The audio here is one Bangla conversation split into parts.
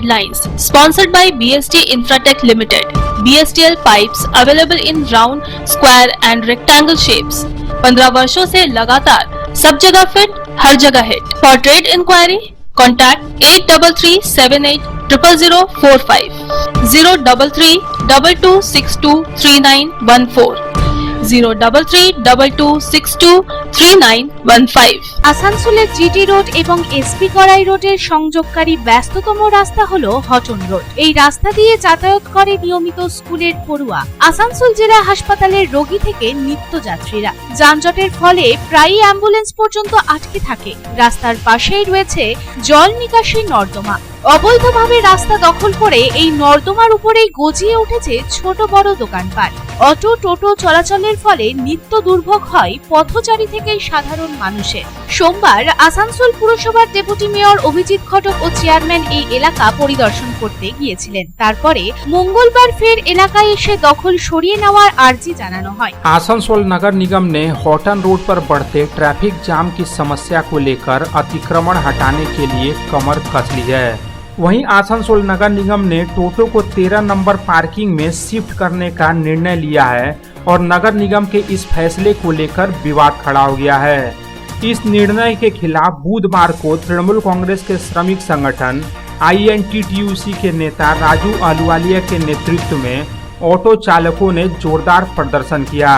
headlines. Sponsored by BST Infratech Limited. BSTL pipes available in round, square and rectangle shapes. 15 वर्षों से लगातार सब जगह फिट, हर जगह hit. For trade inquiry, contact 8338000045, 03322623914, 03322623915. আসানসোলের জিটি রোড এবং এসপি কড়াই রোডের সংযোগকারী ব্যস্ততম রাস্তা হলো হটন রোড। এই রাস্তা দিয়ে যাতায়াত করে নিয়মিত স্কুলের পড়ুয়া, আসানসোল জেলা হাসপাতালের রোগী থেকে নিত্যযাত্রীরা। যানজটের ফলে প্রায়ই অ্যাম্বুলেন্স পর্যন্ত আটকে থাকে। রাস্তার পাশেই রয়েছে জল নিকাশি নর্দমা। অবৈধভাবে রাস্তা দখল করে এই নর্দমার উপরেই গজিয়ে উঠেছে ছোট বড় দোকানপাট। অটো টোটো চলাচলের ফলে নিত্য দুর্ভোগ হয় পথচারী থেকে সাধারণ মানুষের। সোমবার আসানসোল পুরসভার ডেপুটি মেয়র অভিজিৎ ঘটক ও চেয়ারম্যান এই এলাকা পরিদর্শন করতে গিয়েছিলেন। তারপরে মঙ্গলবার ফের এলাকায় এসে দখল সরিয়ে নেওয়ার আর্জি জানানো হয়। आसनसोल नगर निगम ने हॉटन रोड पर बढ़ते ट्रैफिक जाम की समस्या को लेकर अतिक्रमण हटाने के लिए कमर कस ली है। वहीं आसनसोल नगर निगम ने टोटो को 13 नंबर पार्किंग में शिफ्ट करने का निर्णय लिया है और नगर निगम के इस फैसले को लेकर विवाद खड़ा हो गया है। इस निर्णय के खिलाफ बुधवार को तृणमूल कांग्रेस के श्रमिक संगठन INTTUC के नेता राजू अहलुवालिया के नेतृत्व में ऑटो चालकों ने जोरदार प्रदर्शन किया।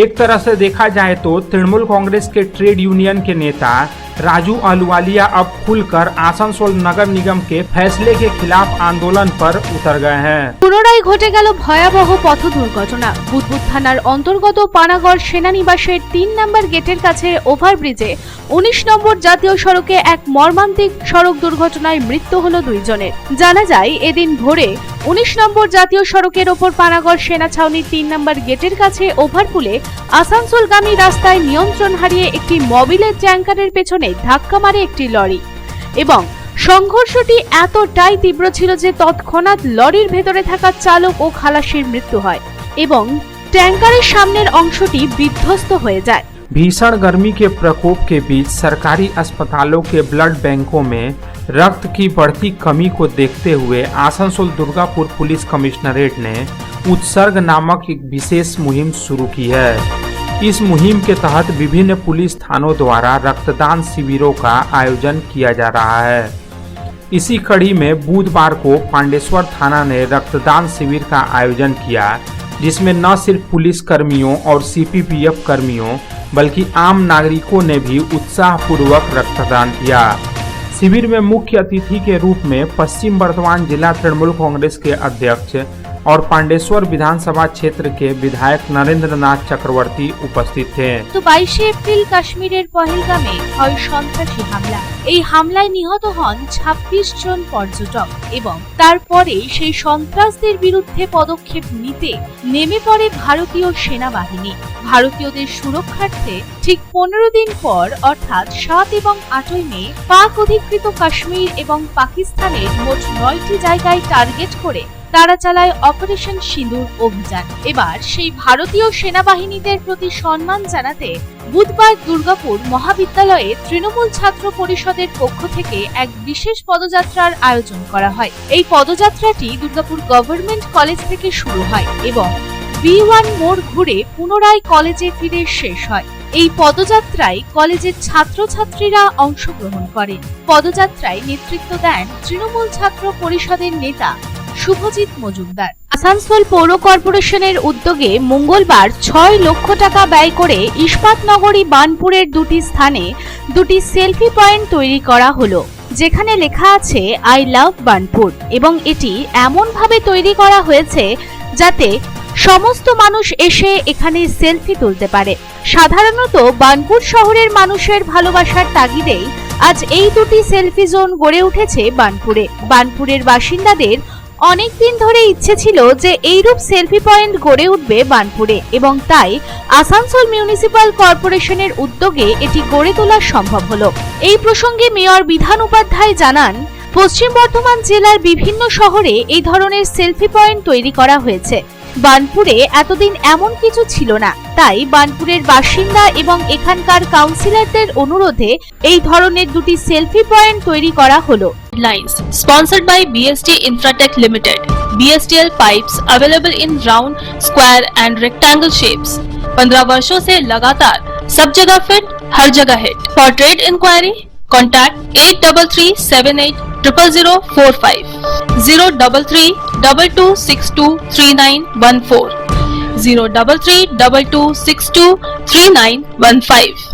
एक तरह से देखा जाए तो तृणमूल कांग्रेस के ट्रेड यूनियन के नेता राजू अहलुवालिया अब खुलकर आसनसोल नगर निगम के फैसले के खिलाफ आंदोलन पर उतर गए हैं। পুনরায় ঘটে গেল ভয়াবহ পথ দুর্ঘটনা। বুদবুদ থানার অন্তর্গত পানাগড় সেনানিবাসের 3 নম্বর গেটের কাছে ওভারব্রিজে 19 নম্বর জাতীয় সড়কে এক মর্মান্তিক সড়ক দুর্ঘটনায় মৃত্যু হলো 2 জনের। জানা যায় এদিন ভোরে 19 নম্বর জাতীয় সড়কের ওপর পানাগড় সেনা ছাউনির 3 নম্বর গেটের কাছে ওভারপুলে আসানসোলগামী রাস্তায় নিয়ন্ত্রণ হারিয়ে একটি মোবিলের ট্যাঙ্কারের পেছনে ধাক্কা মারে একটি লরি এবং সংঘর্ষটি এতটাই তীব্র ছিল যে তৎক্ষণাৎ লরির ভেতরে থাকা চালক ও খালাসির মৃত্যু হয় এবং ট্যাঙ্কারের সামনের অংশটি বিধ্বস্ত হয়ে যায়। भीषण गर्मी के प्रकोप के बीच सरकारी अस्पतालों के ब्लड बैंकों में रक्त की बढ़ती कमी को देखते हुए आसनसोल दुर्गापुर पुलिस कमिश्नरेट ने उत्सर्ग नामक एक विशेष मुहिम शुरू की है। इस मुहिम के तहत विभिन्न पुलिस थानों द्वारा रक्तदान शिविरों का आयोजन किया जा रहा है। इसी कड़ी में बुधवार को पांडेश्वर थाना ने रक्तदान शिविर का आयोजन किया, जिसमें न सिर्फ पुलिस कर्मियों और CPPF कर्मियों बल्कि आम नागरिकों ने भी उत्साहपूर्वक रक्तदान किया। शिविर में मुख्य अतिथि के रूप में पश्चिम बर्धमान जिला तृणमूल कांग्रेस के अध्यक्ष और पांडेश्वर विधानसभा क्षेत्र के विधायक नरेंद्र नाथ चक्रवर्ती उपस्थित थे। তো 22 এপ্রিল কাশ্মীরের পহেলগামে হয় সন্ত্রাসী হামলা। এই হামলায় নিহত হন 26 জন পর্যটক এবং তারপরে সেই সন্ত্রাসদের বিরুদ্ধে পদক্ষেপ নিতে নেমে পড়ে ভারতীয় সেনাবাহিনী। ভারতীয়দের সুরক্ষার্থে ঠিক 15 দিন পর অর্থাৎ 7 এবং 8 মে পাক অধিকৃত কাশ্মীর এবং পাকিস্তানের মোট 9টি জায়গায় টার্গেট করে তারা চালায় অপারেশন সিঁদুর অভিযান। এবার সেই ভারতীয় সেনাবাহিনীদের প্রতি সম্মান জানাতে বুধবার দুর্গাপুর মহাবিদ্যালয়ে তৃণমূল ছাত্র পরিষদের পক্ষ থেকে এক বিশেষ পদযাত্রার আয়োজন করা হয়। এই পদযাত্রাটি দুর্গাপুর গভর্নমেন্ট কলেজ থেকে শুরু হয় এবং B1 মোড় ঘুরে পুনরায় কলেজে ফিরে শেষ হয়। এই পদযাত্রায় কলেজের ছাত্রছাত্রীরা অংশগ্রহণ করেন। পদযাত্রায় নেতৃত্ব দেন তৃণমূল ছাত্র পরিষদের নেতা শুভজিৎ মজুমদার। আসানসোল পৌর কর্পোরেশনের উদ্যোগে মঙ্গলবার 6 লক্ষ টাকা ব্যয় করে ইস্পাতনগরী বানপুরের 2টি স্থানে 2টি সেলফি পয়েন্ট তৈরি করা হলো, যেখানে লেখা আছে আই লাভ বানপুর এবং এটি এমন ভাবে তৈরি করা হয়েছে যাতে সমস্ত মানুষ এসে এখানে সেলফি তুলতে পারে। সাধারণত বানপুর শহরের মানুষের ভালোবাসার তাগিদেই আজ এই 2টি সেলফি জোন গড়ে উঠেছে বানপুরে। বানপুরের বাসিন্দাদের অনেকদিন ধরে ইচ্ছে ছিল যে এইরূপ সেলফি পয়েন্ট গড়ে উঠবে বানপুরে এবং তাই আসানসোল মিউনিসিপাল কর্পোরেশনের উদ্যোগে এটি গড়ে তোলা সম্ভব হলো। এই প্রসঙ্গে মেয়র বিধান উপাধ্যায় জানান, পশ্চিম বর্ধমান জেলার বিভিন্ন শহরে এই ধরনের সেলফি পয়েন্ট তৈরি করা হয়েছে। বানপুরে এতদিন এমন কিছু ছিল না, তাই বানপুরের বাসিন্দা এবং এখানকার কাউন্সিলরদের অনুরোধে এই ধরনের 2টি সেলফি পয়েন্ট তৈরি করা হলো। Lines sponsored by BST Infratech Limited. BSTL pipes available in round, square and rectangle shapes. 15 वर्षों से लगातार सब जगह फिट, हर जगह hit. For trade inquiry, contact 8337800045, 03322623914, 03322623915.